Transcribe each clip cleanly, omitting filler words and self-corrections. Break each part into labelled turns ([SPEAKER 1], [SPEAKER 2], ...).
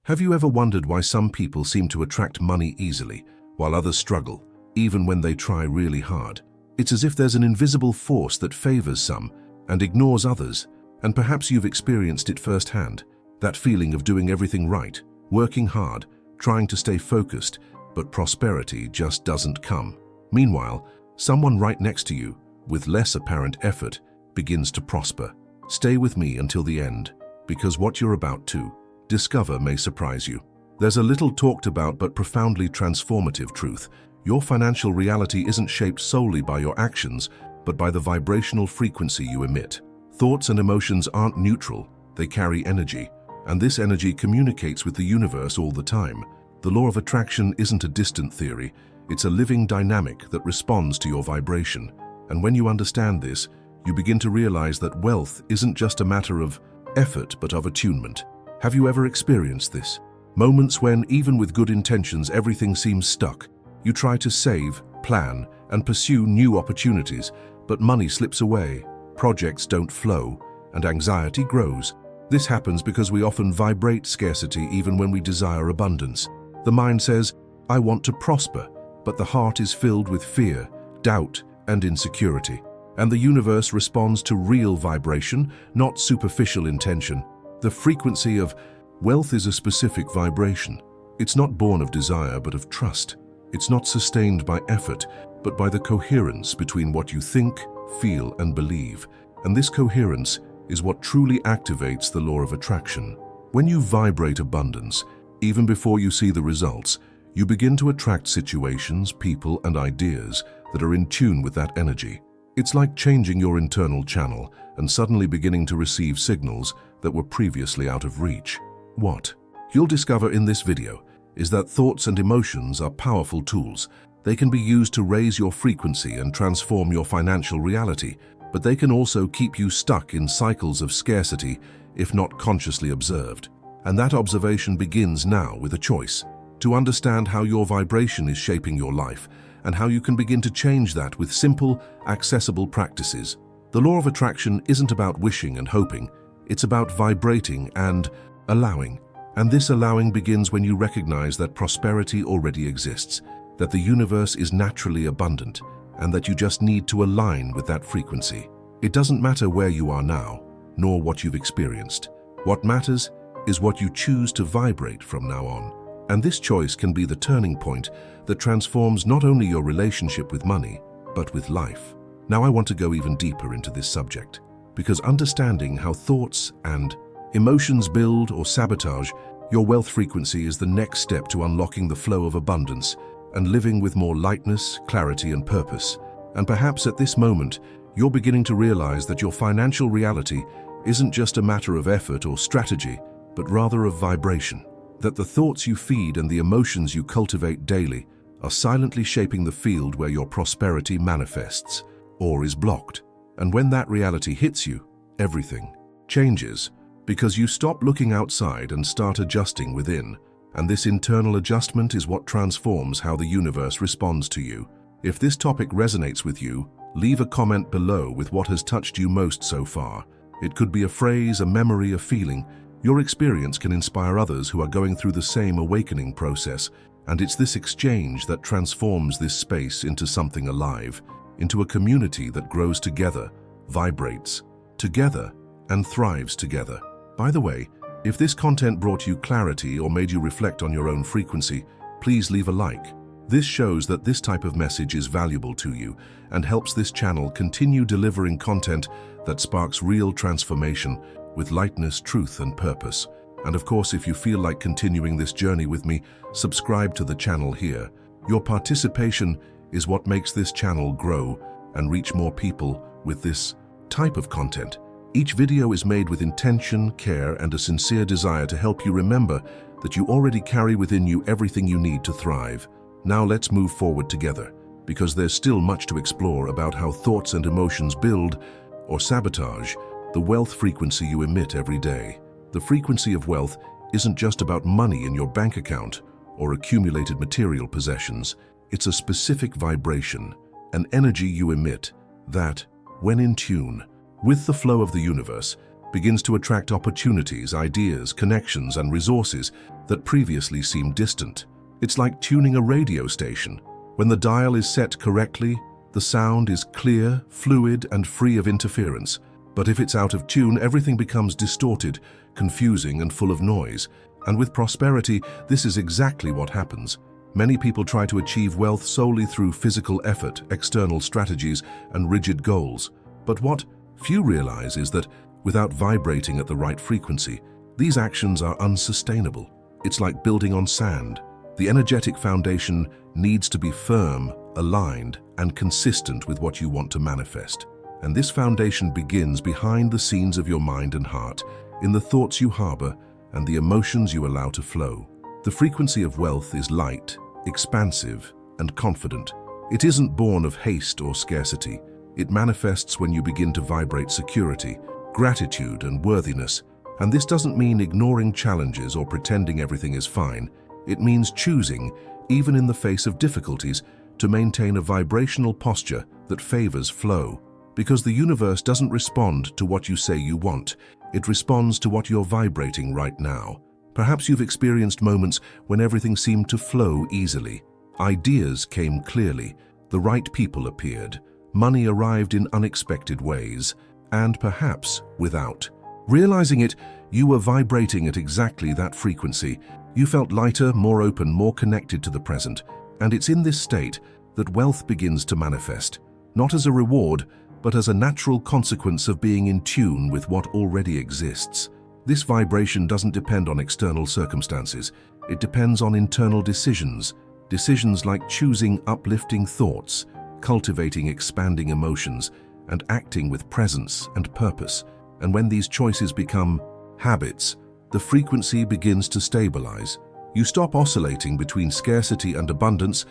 [SPEAKER 1] Have you ever wondered why some people seem to attract money easily, while others struggle, even when they try really hard? It's as if there's an invisible force that favors some and ignores others, and perhaps you've experienced it firsthand. That feeling of doing everything right, working hard, trying to stay focused, but prosperity just doesn't come. Meanwhile, someone right next to you, with less apparent effort, begins to prosper. Stay with me until the end, because what you're about to discover may surprise you. There's a little talked about but profoundly transformative truth. Your financial reality isn't shaped solely by your actions, but by the vibrational frequency you emit. Thoughts and emotions aren't neutral, they carry energy, and this energy communicates with the universe all the time. The law of attraction isn't a distant theory, it's a living dynamic that responds to your vibration. And when you understand this, you begin to realize that wealth isn't just a matter of effort but of attunement. Have you ever experienced this? Moments when, even with good intentions, everything seems stuck. You try to save, plan, and pursue new opportunities, but money slips away, projects don't flow, and anxiety grows. This happens because we often vibrate scarcity even when we desire abundance. The mind says, "I want to prosper," but the heart is filled with fear, doubt, and insecurity. And the universe responds to real vibration, not superficial intention. The frequency of wealth is a specific vibration. It's not born of desire but of trust. It's not sustained by effort, but by the coherence between what you think, feel, and believe. And this coherence is what truly activates the law of attraction. When you vibrate abundance, even before you see the results, you begin to attract situations, people, and ideas that are in tune with that energy. It's like changing your internal channel and suddenly beginning to receive signals that were previously out of reach. What you'll discover in this video is that thoughts and emotions are powerful tools. They can be used to raise your frequency and transform your financial reality, but they can also keep you stuck in cycles of scarcity if not consciously observed. And that observation begins now with a choice to understand how your vibration is shaping your life and how you can begin to change that with simple, accessible practices. The law of attraction isn't about wishing and hoping, it's about vibrating and allowing. And this allowing begins when you recognize that prosperity already exists, that the universe is naturally abundant, and that you just need to align with that frequency. It doesn't matter where you are now, nor what you've experienced. What matters is what you choose to vibrate from now on. And this choice can be the turning point that transforms not only your relationship with money, but with life. Now I want to go even deeper into this subject, because understanding how thoughts and emotions build or sabotage your wealth frequency is the next step to unlocking the flow of abundance and living with more lightness, clarity, and purpose. And perhaps at this moment, you're beginning to realize that your financial reality isn't just a matter of effort or strategy, but rather of vibration. That the thoughts you feed and the emotions you cultivate daily are silently shaping the field where your prosperity manifests or is blocked. And when that reality hits you, everything changes, because you stop looking outside and start adjusting within. And this internal adjustment is what transforms how the universe responds to you. If this topic resonates with you, leave a comment below with what has touched you most so far. It could be a phrase, a memory, a feeling. Your experience can inspire others who are going through the same awakening process, and it's this exchange that transforms this space into something alive, into a community that grows together, vibrates together, and thrives together. By the way, if this content brought you clarity or made you reflect on your own frequency, please leave a like. This shows that this type of message is valuable to you and helps this channel continue delivering content that sparks real transformation with lightness, truth, and purpose. And of course, if you feel like continuing this journey with me, subscribe to the channel here. Your participation is what makes this channel grow and reach more people with this type of content. Each video is made with intention, care, and a sincere desire to help you remember that you already carry within you everything you need to thrive. Now let's move forward together, because there's still much to explore about how thoughts and emotions build or sabotage the wealth frequency you emit every day. The frequency of wealth isn't just about money in your bank account or accumulated material possessions. It's a specific vibration, an energy you emit that, when in tune with the flow of the universe, begins to attract opportunities, ideas, connections, and resources that previously seemed distant. It's like tuning a radio station. When the dial is set correctly, the sound is clear, fluid, and free of interference. But if it's out of tune, everything becomes distorted, confusing, and full of noise. And with prosperity, this is exactly what happens. Many people try to achieve wealth solely through physical effort, external strategies, and rigid goals. But what few realize is that without vibrating at the right frequency, these actions are unsustainable. It's like building on sand. The energetic foundation needs to be firm, aligned, and consistent with what you want to manifest. And this foundation begins behind the scenes of your mind and heart, in the thoughts you harbor and the emotions you allow to flow. The frequency of wealth is light, expansive, and confident. It isn't born of haste or scarcity. It manifests when you begin to vibrate security, gratitude, and worthiness. And this doesn't mean ignoring challenges or pretending everything is fine. It means choosing, even in the face of difficulties, to maintain a vibrational posture that favors flow. Because the universe doesn't respond to what you say you want, it responds to what you're vibrating right now. Perhaps you've experienced moments when everything seemed to flow easily. Ideas came clearly, the right people appeared, money arrived in unexpected ways, and perhaps without. Realizing it, you were vibrating at exactly that frequency. You felt lighter, more open, more connected to the present. And it's in this state that wealth begins to manifest, not as a reward, but as a natural consequence of being in tune with what already exists. This vibration doesn't depend on external circumstances. It depends on internal decisions. Decisions like choosing uplifting thoughts, cultivating expanding emotions, and acting with presence and purpose. And when these choices become habits, the frequency begins to stabilize. You stop oscillating between scarcity and abundance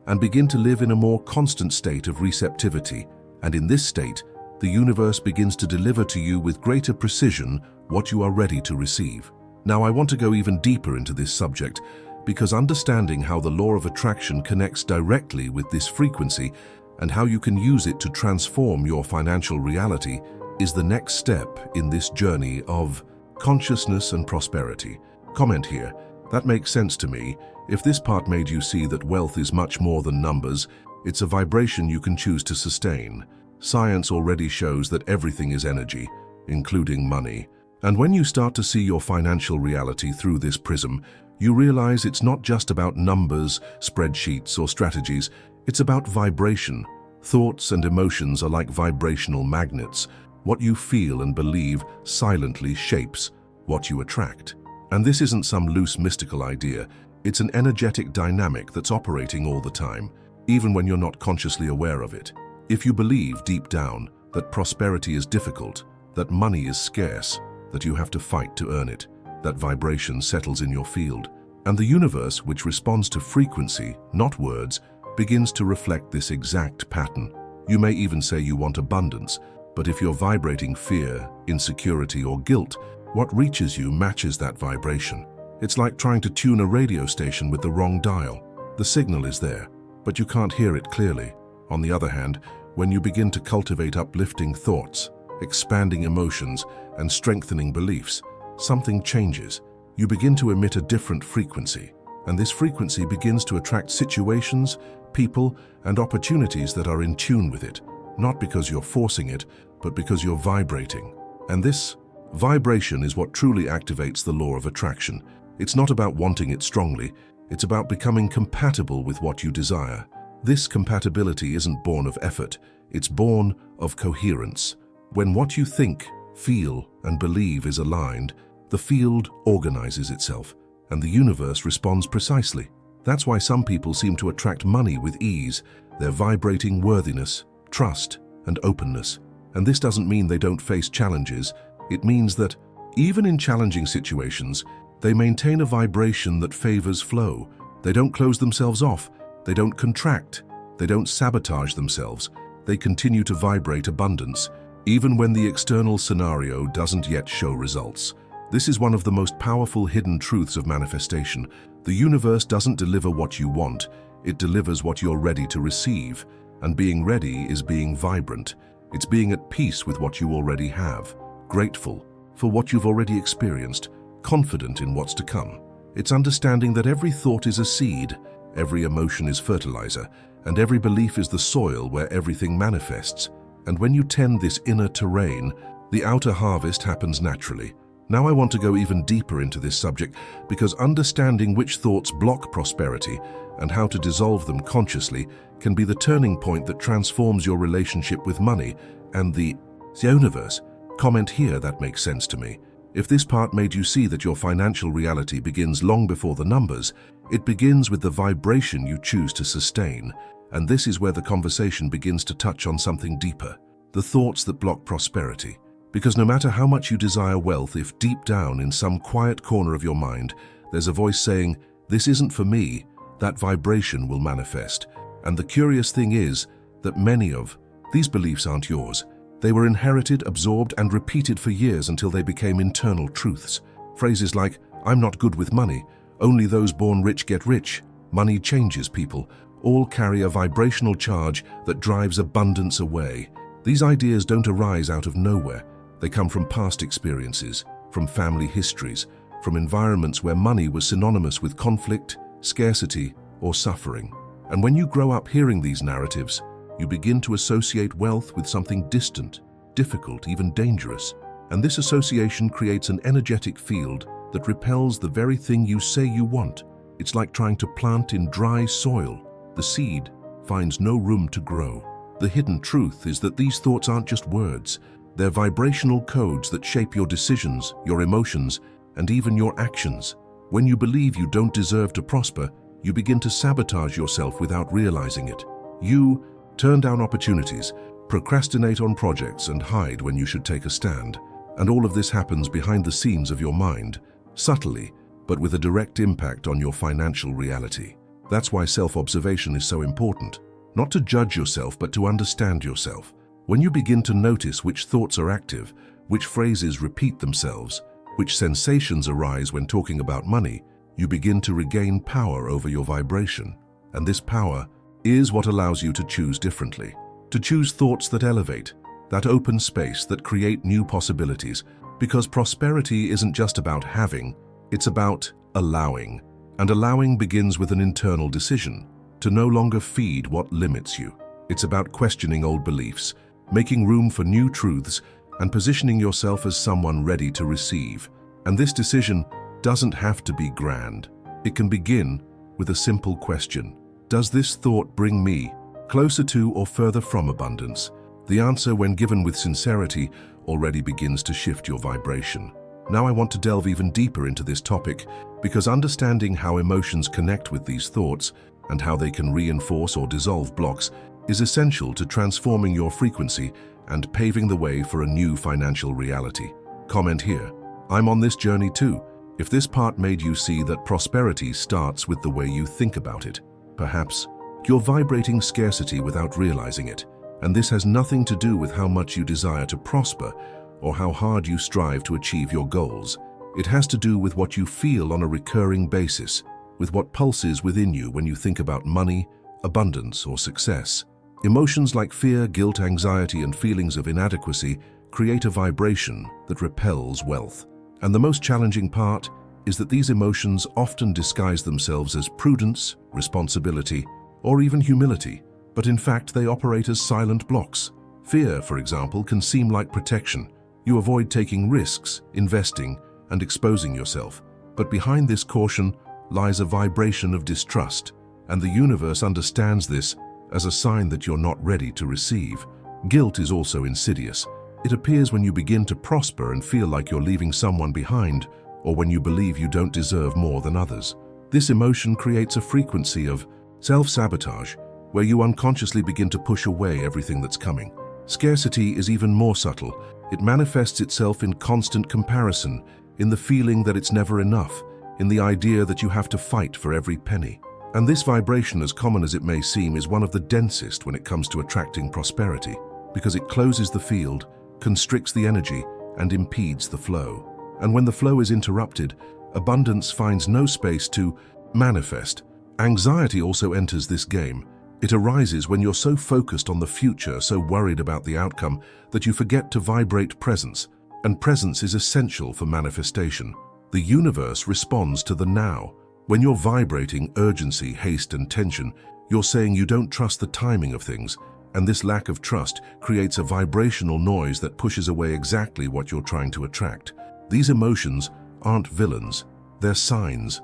[SPEAKER 1] and begin to live in a more constant state of receptivity. And in this state, the universe begins to deliver to you with greater precision what you are ready to receive. Now, I want to go even deeper into this subject because understanding how the law of attraction connects directly with this frequency and how you can use it to transform your financial reality is the next step in this journey of consciousness and prosperity. Comment here. That makes sense to me. If this part made you see that wealth is much more than numbers, it's a vibration you can choose to sustain. Science already shows that everything is energy, including money. And when you start to see your financial reality through this prism, you realize it's not just about numbers, spreadsheets, or strategies. It's about vibration. Thoughts and emotions are like vibrational magnets. What you feel and believe silently shapes what you attract. And this isn't some loose mystical idea. It's an energetic dynamic that's operating all the time, even when you're not consciously aware of it. If you believe deep down that prosperity is difficult, that money is scarce, that you have to fight to earn it, that vibration settles in your field. And the universe, which responds to frequency, not words, begins to reflect this exact pattern. You may even say you want abundance, but if you're vibrating fear, insecurity, or guilt, what reaches you matches that vibration. It's like trying to tune a radio station with the wrong dial. The signal is there, but you can't hear it clearly. On the other hand, when you begin to cultivate uplifting thoughts, expanding emotions, and strengthening beliefs, something changes. You begin to emit a different frequency, and this frequency begins to attract situations, people, and opportunities that are in tune with it, not because you're forcing it, but because you're vibrating. And this vibration is what truly activates the law of attraction. It's not about wanting it strongly, it's about becoming compatible with what you desire. This compatibility isn't born of effort, it's born of coherence. When what you think, feel, and believe is aligned, the field organizes itself, and the universe responds precisely. That's why some people seem to attract money with ease. They're vibrating worthiness, trust, and openness. And this doesn't mean they don't face challenges. It means that, even in challenging situations, they maintain a vibration that favors flow. They don't close themselves off. They don't contract. They don't sabotage themselves. They continue to vibrate abundance, even when the external scenario doesn't yet show results. This is one of the most powerful hidden truths of manifestation. The universe doesn't deliver what you want, it delivers what you're ready to receive. And being ready is being vibrant. It's being at peace with what you already have, grateful, for what you've already experienced, confident in what's to come. It's understanding that every thought is a seed, every emotion is fertilizer, and every belief is the soil where everything manifests. And when you tend this inner terrain, the outer harvest happens naturally. Now I want to go even deeper into this subject because understanding which thoughts block prosperity and how to dissolve them consciously can be the turning point that transforms your relationship with money and the universe. Comment here, that makes sense to me. If this part made you see that your financial reality begins long before the numbers, it begins with the vibration you choose to sustain. And this is where the conversation begins to touch on something deeper, the thoughts that block prosperity. Because no matter how much you desire wealth, if deep down in some quiet corner of your mind, there's a voice saying, "This isn't for me," that vibration will manifest. And the curious thing is that many of these beliefs aren't yours. They were inherited, absorbed, and repeated for years until they became internal truths. Phrases like, "I'm not good with money," "Only those born rich get rich," "Money changes people," all carry a vibrational charge that drives abundance away. These ideas don't arise out of nowhere. They come from past experiences, from family histories, from environments where money was synonymous with conflict, scarcity, or suffering. And when you grow up hearing these narratives, you begin to associate wealth with something distant, difficult, even dangerous. And this association creates an energetic field that repels the very thing you say you want. It's like trying to plant in dry soil. The seed finds no room to grow. The hidden truth is that these thoughts aren't just words. They're vibrational codes that shape your decisions, your emotions, and even your actions. When you believe you don't deserve to prosper, you begin to sabotage yourself without realizing it. You turn down opportunities, procrastinate on projects, and hide when you should take a stand. And all of this happens behind the scenes of your mind, subtly, but with a direct impact on your financial reality. That's why self-observation is so important. Not to judge yourself, but to understand yourself. When you begin to notice which thoughts are active, which phrases repeat themselves, which sensations arise when talking about money, you begin to regain power over your vibration. And this power is what allows you to choose differently, to choose thoughts that elevate, that open space, that create new possibilities. Because prosperity isn't just about having, it's about allowing. And allowing begins with an internal decision, to no longer feed what limits you. It's about questioning old beliefs, making room for new truths, and positioning yourself as someone ready to receive. And this decision doesn't have to be grand. It can begin with a simple question. Does this thought bring me closer to or further from abundance? The answer, when given with sincerity, already begins to shift your vibration. Now I want to delve even deeper into this topic because understanding how emotions connect with these thoughts and how they can reinforce or dissolve blocks is essential to transforming your frequency and paving the way for a new financial reality. Comment here. I'm on this journey too. If this part made you see that prosperity starts with the way you think about it, perhaps you're vibrating scarcity without realizing it. And this has nothing to do with how much you desire to prosper or how hard you strive to achieve your goals. It has to do with what you feel on a recurring basis, with what pulses within you when you think about money, abundance, or success. Emotions like fear, guilt, anxiety, and feelings of inadequacy create a vibration that repels wealth. And the most challenging part is that these emotions often disguise themselves as prudence, responsibility, or even humility, but in fact they operate as silent blocks. Fear, for example, can seem like protection. You avoid taking risks, investing, and exposing yourself. But behind this caution lies a vibration of distrust, and the universe understands this as a sign that you're not ready to receive. Guilt is also insidious. It appears when you begin to prosper and feel like you're leaving someone behind, or when you believe you don't deserve more than others. This emotion creates a frequency of self-sabotage, where you unconsciously begin to push away everything that's coming. Scarcity is even more subtle. It manifests itself in constant comparison, in the feeling that it's never enough, in the idea that you have to fight for every penny. And this vibration, as common as it may seem, is one of the densest when it comes to attracting prosperity, because it closes the field, constricts the energy, and impedes the flow. And when the flow is interrupted, abundance finds no space to manifest. Anxiety also enters this game. It arises when you're so focused on the future, so worried about the outcome, that you forget to vibrate presence. and presence is essential for manifestation. The universe responds to the now. When you're vibrating urgency, haste, and tension, you're saying you don't trust the timing of things, and this lack of trust creates a vibrational noise that pushes away exactly what you're trying to attract. These emotions aren't villains, they're signs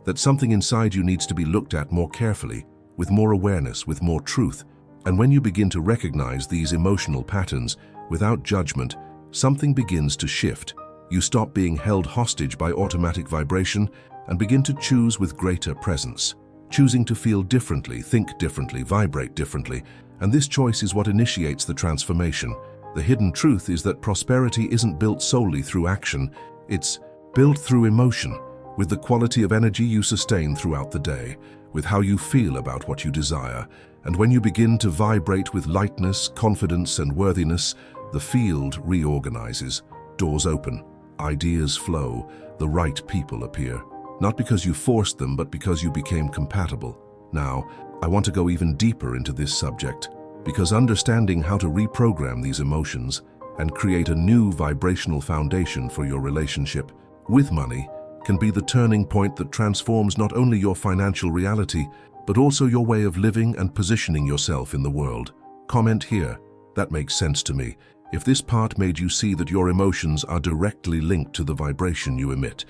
[SPEAKER 1] that something inside you needs to be looked at more carefully, with more awareness, with more truth. And when you begin to recognize these emotional patterns without judgment, something begins to shift. You stop being held hostage by automatic vibration and begin to choose with greater presence. Choosing to feel differently, think differently, vibrate differently, and this choice is what initiates the transformation. The hidden truth is that prosperity isn't built solely through action, it's built through emotion, with the quality of energy you sustain throughout the day, with how you feel about what you desire. And when you begin to vibrate with lightness, confidence, and worthiness, the field reorganizes, doors open, ideas flow, the right people appear. Not because you forced them, but because you became compatible. Now, I want to go even deeper into this subject, because understanding how to reprogram these emotions and create a new vibrational foundation for your relationship with money can be the turning point that transforms not only your financial reality, but also your way of living and positioning yourself in the world. Comment here. That makes sense to me. If this part made you see that your emotions are directly linked to the vibration you emit,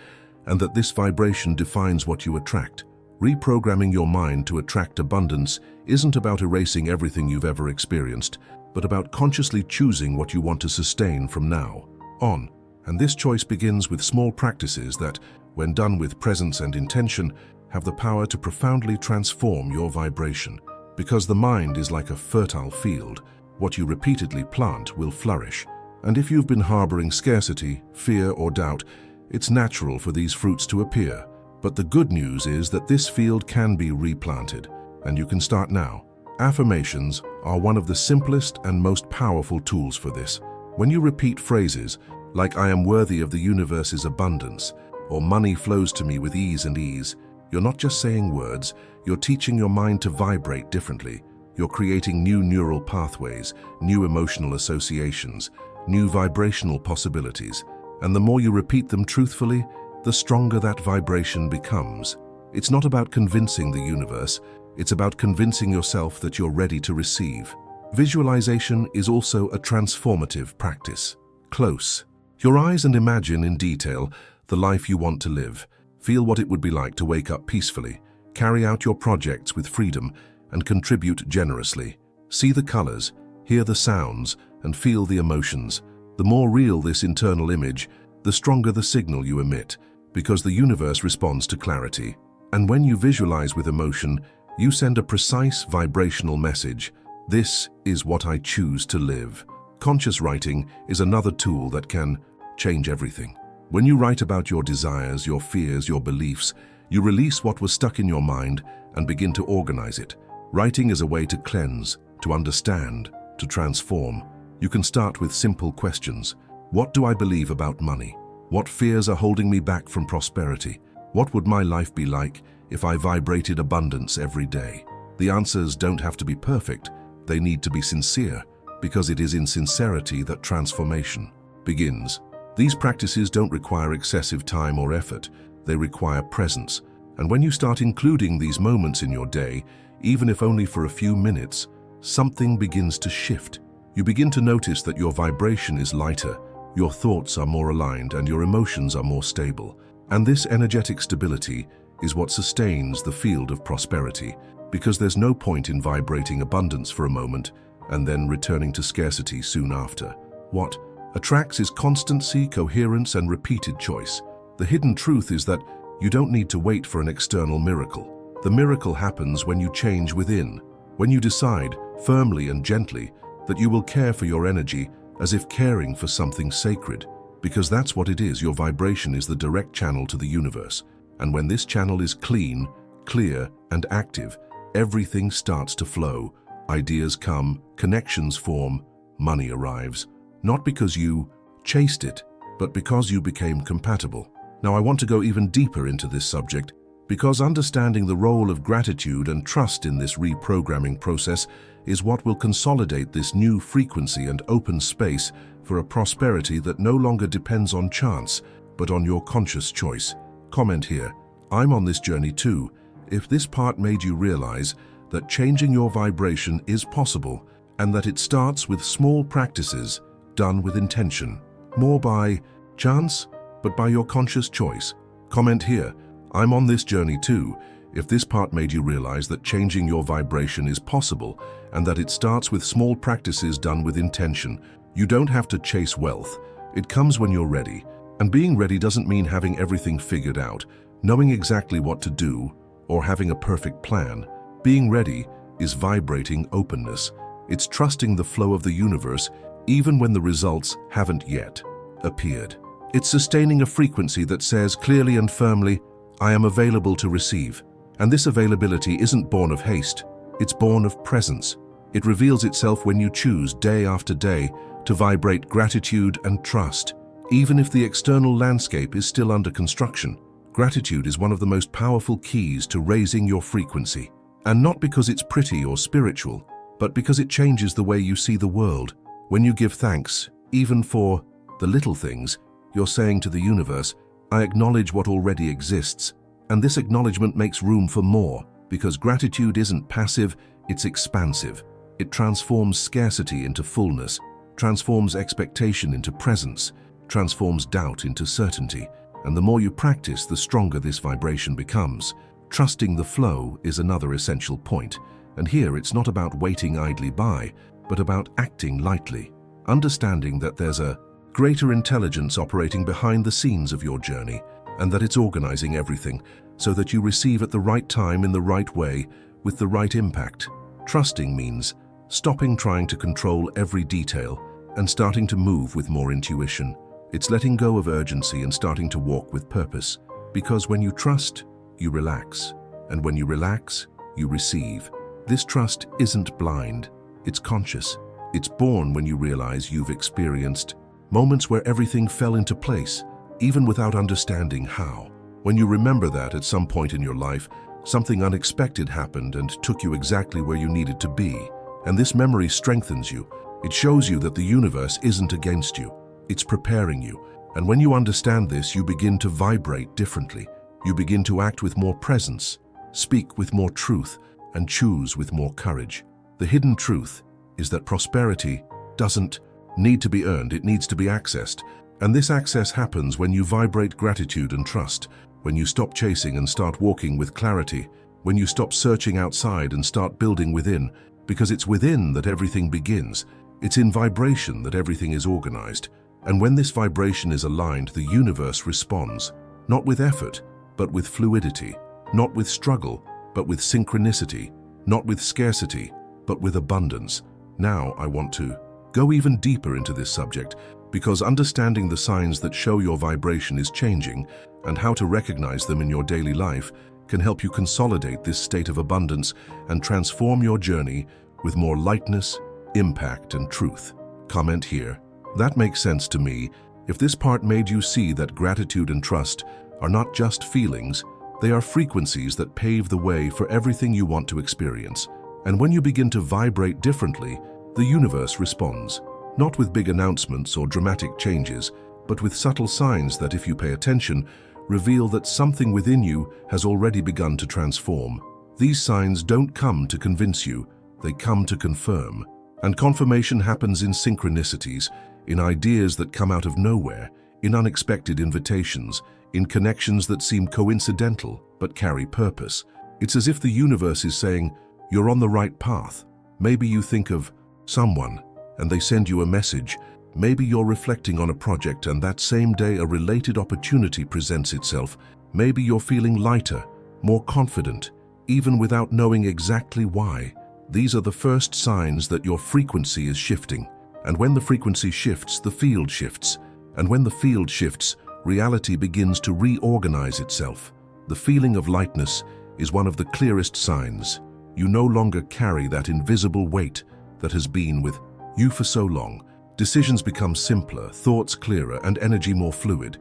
[SPEAKER 1] and that this vibration defines what you attract. Reprogramming your mind to attract abundance isn't about erasing everything you've ever experienced, but about consciously choosing what you want to sustain from now on. And this choice begins with small practices that, when done with presence and intention, have the power to profoundly transform your vibration. Because the mind is like a fertile field, what you repeatedly plant will flourish. And if you've been harboring scarcity, fear, or doubt, it's natural for these fruits to appear. But the good news is that this field can be replanted, and you can start now. Affirmations are one of the simplest and most powerful tools for this. When you repeat phrases like "I am worthy of the universe's abundance," or "money flows to me with ease and ease," you're not just saying words, you're teaching your mind to vibrate differently. You're creating new neural pathways, new emotional associations, new vibrational possibilities. And the more you repeat them truthfully, the stronger that vibration becomes. It's not about convincing the universe, it's about convincing yourself that you're ready to receive. Visualization is also a transformative practice. Close your eyes and imagine in detail the life you want to live. Feel what it would be like to wake up peacefully, carry out your projects with freedom, and contribute generously. See the colors, hear the sounds, and feel the emotions. The more real this internal image, the stronger the signal you emit, because the universe responds to clarity. And when you visualize with emotion, you send a precise vibrational message. This is what I choose to live. Conscious writing is another tool that can change everything. When you write about your desires, your fears, your beliefs, you release what was stuck in your mind and begin to organize it. Writing is a way to cleanse, to understand, to transform. You can start with simple questions. What do I believe about money? What fears are holding me back from prosperity? What would my life be like if I vibrated abundance every day? The answers don't have to be perfect. They need to be sincere, because it is in sincerity that transformation begins. These practices don't require excessive time or effort. They require presence. And when you start including these moments in your day, even if only for a few minutes, something begins to shift. You begin to notice that your vibration is lighter, your thoughts are more aligned, and your emotions are more stable. And this energetic stability is what sustains the field of prosperity, because there's no point in vibrating abundance for a moment and then returning to scarcity soon after. What attracts is constancy, coherence, and repeated choice. The hidden truth is that you don't need to wait for an external miracle. The miracle happens when you change within, when you decide, firmly and gently, that you will care for your energy as if caring for something sacred. Because that's what it is. Your vibration is the direct channel to the universe. And when this channel is clean, clear, and active, everything starts to flow. Ideas come, connections form, money arrives. Not because you chased it, but because you became compatible. Now I want to go even deeper into this subject, because understanding the role of gratitude and trust in this reprogramming process is what will consolidate this new frequency and open space for a prosperity that no longer depends on chance, but on your conscious choice. Comment here, I'm on this journey too, if this part made you realize that changing your vibration is possible and that it starts with small practices done with intention, more by chance, but by your conscious choice. Comment here, I'm on this journey too, if this part made you realize that changing your vibration is possible and that it starts with small practices done with intention. You don't have to chase wealth. It comes when you're ready. And being ready doesn't mean having everything figured out, knowing exactly what to do, or having a perfect plan. Being ready is vibrating openness. It's trusting the flow of the universe even when the results haven't yet appeared. It's sustaining a frequency that says clearly and firmly, I am available to receive. And this availability isn't born of haste, it's born of presence. It reveals itself when you choose day after day to vibrate gratitude and trust, even if the external landscape is still under construction. Gratitude is one of the most powerful keys to raising your frequency. And not because it's pretty or spiritual, but because it changes the way you see the world. When you give thanks, even for the little things, you're saying to the universe, I acknowledge what already exists. And this acknowledgement makes room for more, because gratitude isn't passive, it's expansive. It transforms scarcity into fullness, transforms expectation into presence, transforms doubt into certainty. And the more you practice, the stronger this vibration becomes. Trusting the flow is another essential point. And here it's not about waiting idly by, but about acting lightly, understanding that there's a greater intelligence operating behind the scenes of your journey, and that it's organizing everything so that you receive at the right time in the right way with the right impact. Trusting means stopping trying to control every detail and starting to move with more intuition. It's letting go of urgency and starting to walk with purpose. Because when you trust, you relax. And when you relax, you receive. This trust isn't blind, it's conscious. It's born when you realize you've experienced moments where everything fell into place, even without understanding how. When you remember that at some point in your life, something unexpected happened and took you exactly where you needed to be. And this memory strengthens you. It shows you that the universe isn't against you. It's preparing you. And when you understand this, you begin to vibrate differently. You begin to act with more presence, speak with more truth, and choose with more courage. The hidden truth is that prosperity doesn't need to be earned, it needs to be accessed. And this access happens when you vibrate gratitude and trust, when you stop chasing and start walking with clarity, when you stop searching outside and start building within, because it's within that everything begins. It's in vibration that everything is organized. And when this vibration is aligned, the universe responds, not with effort, but with fluidity, not with struggle, but with synchronicity, not with scarcity, but with abundance. Now I want to go even deeper into this subject, because understanding the signs that show your vibration is changing and how to recognize them in your daily life can help you consolidate this state of abundance and transform your journey with more lightness, impact, and truth. Comment here, that makes sense to me. If this part made you see that gratitude and trust are not just feelings, they are frequencies that pave the way for everything you want to experience. And when you begin to vibrate differently, the universe responds, not with big announcements or dramatic changes, but with subtle signs that, if you pay attention, reveal that something within you has already begun to transform. These signs don't come to convince you, they come to confirm. And confirmation happens in synchronicities, in ideas that come out of nowhere, in unexpected invitations, in connections that seem coincidental but carry purpose. It's as if the universe is saying, you're on the right path. Maybe you think of someone and they send you a message. Maybe you're reflecting on a project and that same day a related opportunity presents itself. Maybe you're feeling lighter, more confident, even without knowing exactly why. These are the first signs that your frequency is shifting. And when the frequency shifts, the field shifts. And when the field shifts, reality begins to reorganize itself. The feeling of lightness is one of the clearest signs. You no longer carry that invisible weight that has been with you for so long. Decisions become simpler, thoughts clearer, and energy more fluid.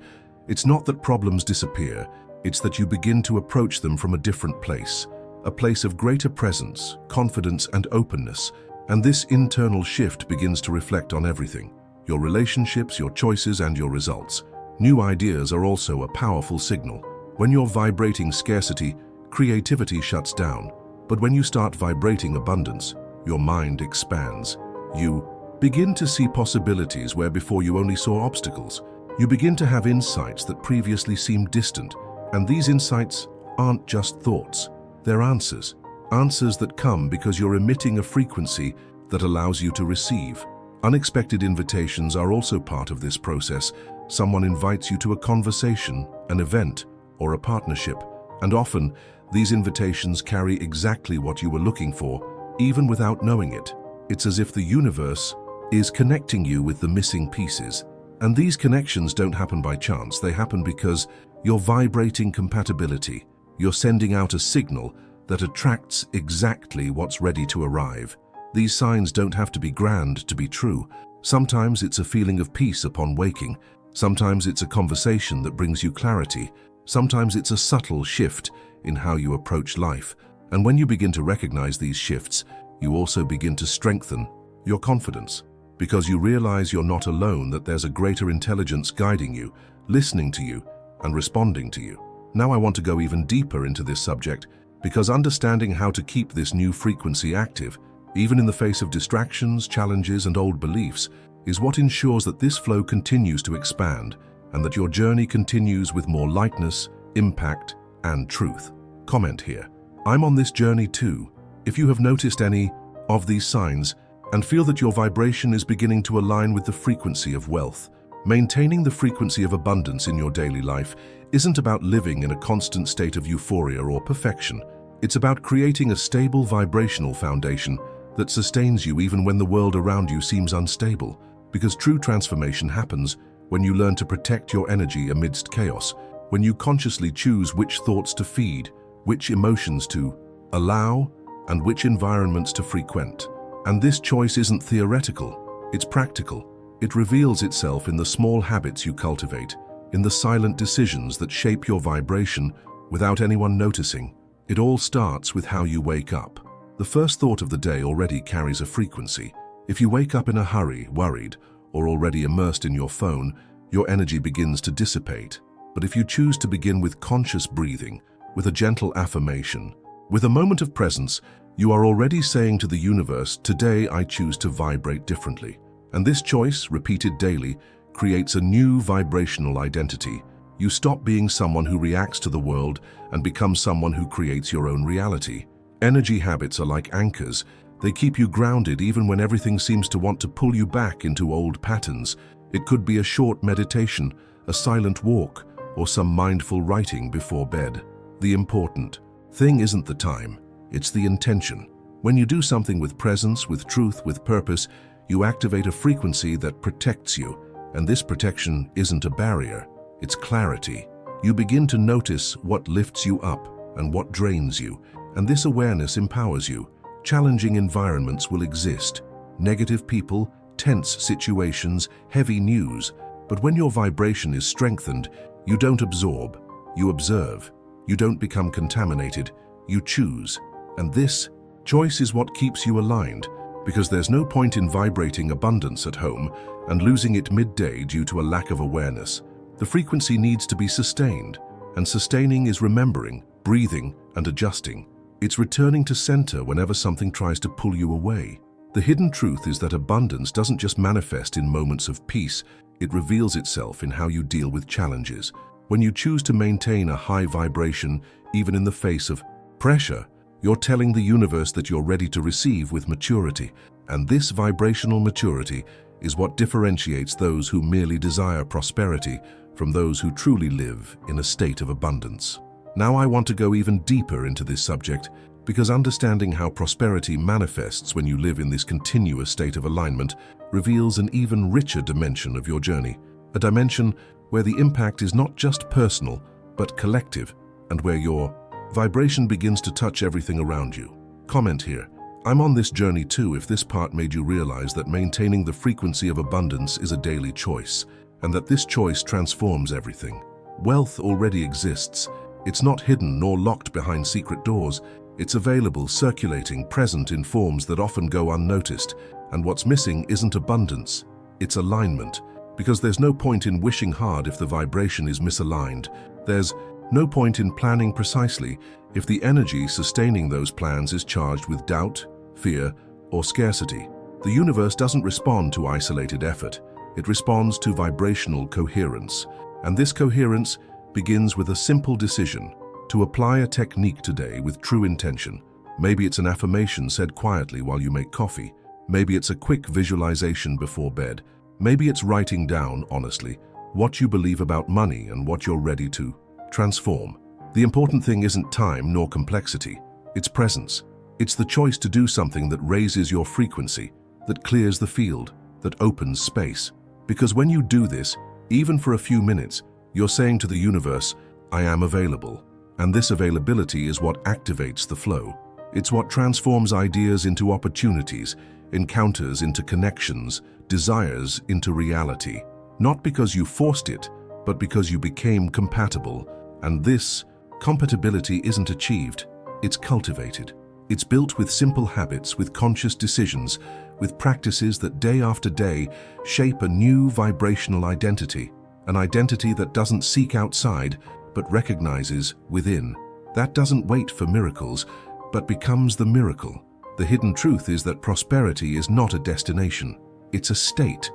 [SPEAKER 1] It's not that problems disappear, it's that you begin to approach them from a different place, a place of greater presence, confidence, and openness. And this internal shift begins to reflect on everything. your relationships, your choices, and your results. New ideas are also a powerful signal. When you're vibrating scarcity, creativity shuts down. But when you start vibrating abundance, your mind expands. You begin to see possibilities where before you only saw obstacles. You begin to have insights that previously seemed distant. And these insights aren't just thoughts, they're answers. Answers that come because you're emitting a frequency that allows you to receive. Unexpected invitations are also part of this process. Someone invites you to a conversation, an event, or a partnership. And often, these invitations carry exactly what you were looking for, even without knowing it. It's as if the universe is connecting you with the missing pieces. And these connections don't happen by chance. They happen because you're vibrating compatibility. You're sending out a signal that attracts exactly what's ready to arrive. These signs don't have to be grand to be true. Sometimes it's a feeling of peace upon waking. Sometimes it's a conversation that brings you clarity. Sometimes it's a subtle shift in how you approach life. And when you begin to recognize these shifts, you also begin to strengthen your confidence, because you realize you're not alone, that there's a greater intelligence guiding you, listening to you, and responding to you. Now I want to go even deeper into this subject, because understanding how to keep this new frequency active, even in the face of distractions, challenges, and old beliefs, is what ensures that this flow continues to expand and that your journey continues with more lightness, impact, and truth. Comment here. I'm on this journey too. If you have noticed any of these signs and feel that your vibration is beginning to align with the frequency of wealth, maintaining the frequency of abundance in your daily life isn't about living in a constant state of euphoria or perfection. It's about creating a stable vibrational foundation that sustains you even when the world around you seems unstable, because true transformation happens when you learn to protect your energy amidst chaos, when you consciously choose which thoughts to feed, which emotions to allow, and which environments to frequent. And this choice isn't theoretical, it's practical. It reveals itself in the small habits you cultivate, in the silent decisions that shape your vibration without anyone noticing. It all starts with how you wake up. The first thought of the day already carries a frequency. If you wake up in a hurry, worried, or already immersed in your phone, your energy begins to dissipate. But if you choose to begin with conscious breathing, with a gentle affirmation, with a moment of presence, you are already saying to the universe, today I choose to vibrate differently. And this choice, repeated daily, creates a new vibrational identity. You stop being someone who reacts to the world and become someone who creates your own reality. Energy habits are like anchors. They keep you grounded even when everything seems to want to pull you back into old patterns. It could be a short meditation, a silent walk, or some mindful writing before bed. The important thing isn't the time, it's the intention. When you do something with presence, with truth, with purpose, you activate a frequency that protects you. And this protection isn't a barrier, it's clarity. You begin to notice what lifts you up and what drains you, and this awareness empowers you. Challenging environments will exist, negative people, tense situations, heavy news, but when your vibration is strengthened, you don't absorb, you observe. You don't become contaminated, you choose. And this choice is what keeps you aligned, because there's no point in vibrating abundance at home and losing it midday due to a lack of awareness. The frequency needs to be sustained, and sustaining is remembering, breathing, and adjusting. It's returning to center whenever something tries to pull you away. The hidden truth is that abundance doesn't just manifest in moments of peace, it reveals itself in how you deal with challenges. When you choose to maintain a high vibration, even in the face of pressure, you're telling the universe that you're ready to receive with maturity. And this vibrational maturity is what differentiates those who merely desire prosperity from those who truly live in a state of abundance. Now I want to go even deeper into this subject, because understanding how prosperity manifests when you live in this continuous state of alignment reveals an even richer dimension of your journey, a dimension where the impact is not just personal, but collective, and where your vibration begins to touch everything around you. Comment here. I'm on this journey too if this part made you realize that maintaining the frequency of abundance is a daily choice, and that this choice transforms everything. Wealth already exists. It's not hidden nor locked behind secret doors. It's available, circulating, present in forms that often go unnoticed. And what's missing isn't abundance. It's alignment, because there's no point in wishing hard if the vibration is misaligned. There's no point in planning precisely if the energy sustaining those plans is charged with doubt, fear, or scarcity. The universe doesn't respond to isolated effort. It responds to vibrational coherence. And this coherence begins with a simple decision to apply a technique today with true intention. Maybe it's an affirmation said quietly while you make coffee. Maybe it's a quick visualization before bed. Maybe it's writing down, honestly, what you believe about money and what you're ready to transform. The important thing isn't time nor complexity. It's presence. It's the choice to do something that raises your frequency, that clears the field, that opens space. Because when you do this, even for a few minutes, you're saying to the universe, I am available. And this availability is what activates the flow. It's what transforms ideas into opportunities, encounters into connections, desires into reality. Not because you forced it, but because you became compatible. And this compatibility isn't achieved, it's cultivated. It's built with simple habits, with conscious decisions, with practices that day after day shape a new vibrational identity, an identity that doesn't seek outside, but recognizes within. That doesn't wait for miracles, but becomes the miracle. The hidden truth is that prosperity is not a destination. It's a state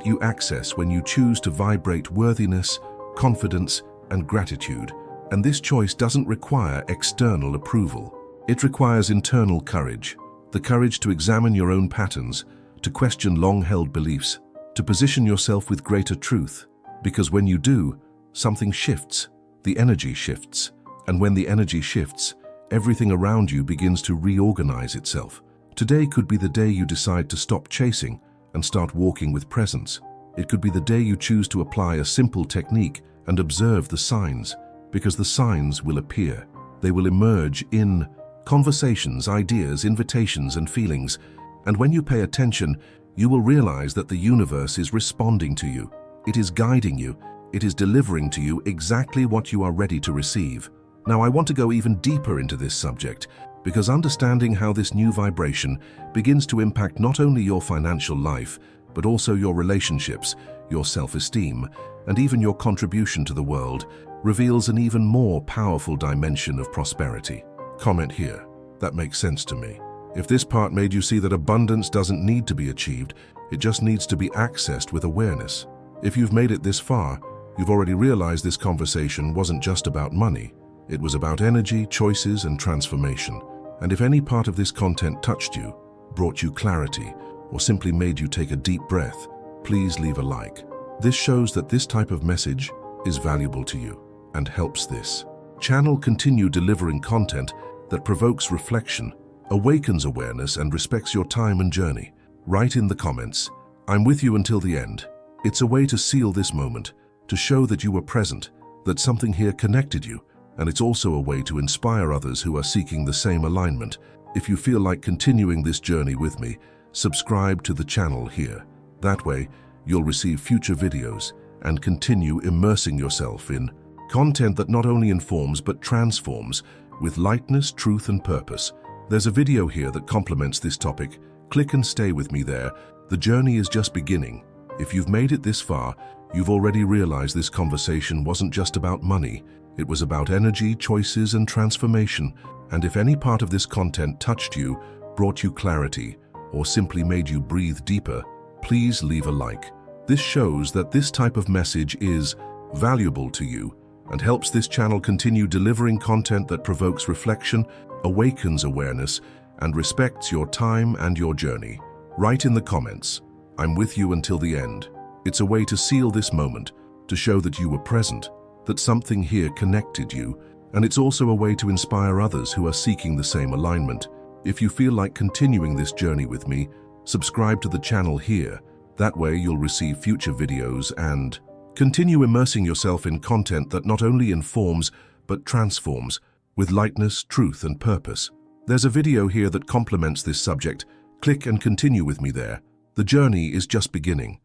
[SPEAKER 1] you access when you choose to vibrate worthiness, confidence, and gratitude. And this choice doesn't require external approval. It requires internal courage, the courage to examine your own patterns, to question long-held beliefs, to position yourself with greater truth. Because when you do, something shifts, the energy shifts. And when the energy shifts, everything around you begins to reorganize itself. Today could be the day you decide to stop chasing and start walking with presence. It could be the day you choose to apply a simple technique and observe the signs, because the signs will appear. They will emerge in conversations, ideas, invitations, and feelings. And when you pay attention, you will realize that the universe is responding to you. It is guiding you. It is delivering to you exactly what you are ready to receive. Now, I want to go even deeper into this subject, because understanding how this new vibration begins to impact not only your financial life, but also your relationships, your self-esteem, and even your contribution to the world, reveals an even more powerful dimension of prosperity. Comment here. That makes sense to me. If this part made you see that abundance doesn't need to be achieved, it just needs to be accessed with awareness. If you've made it this far, you've already realized this conversation wasn't just about money. It was about energy, choices, and transformation. And if any part of this content touched you, brought you clarity, or simply made you take a deep breath, please leave a like. This shows that this type of message is valuable to you and helps this channel continue delivering content that provokes reflection, awakens awareness, and respects your time and journey. Write in the comments, I'm with you until the end. It's a way to seal this moment, to show that you were present, that something here connected you, and it's also a way to inspire others who are seeking the same alignment. If you feel like continuing this journey with me, subscribe to the channel here. That way, you'll receive future videos and continue immersing yourself in content that not only informs but transforms with lightness, truth, and purpose. There's a video here that complements this topic. Click and stay with me there. The journey is just beginning. If you've made it this far, you've already realized this conversation wasn't just about money. It was about energy, choices, and transformation. And if any part of this content touched you, brought you clarity, or simply made you breathe deeper, please leave a like. This shows that this type of message is valuable to you and helps this channel continue delivering content that provokes reflection, awakens awareness, and respects your time and your journey. Write in the comments, I'm with you until the end. It's a way to seal this moment, to show that you were present, that something here connected you, and it's also a way to inspire others who are seeking the same alignment. If you feel like continuing this journey with me, subscribe to the channel here. That way you'll receive future videos and continue immersing yourself in content that not only informs but transforms with lightness, truth, and purpose. There's a video here that complements this subject. Click and continue with me there. The journey is just beginning.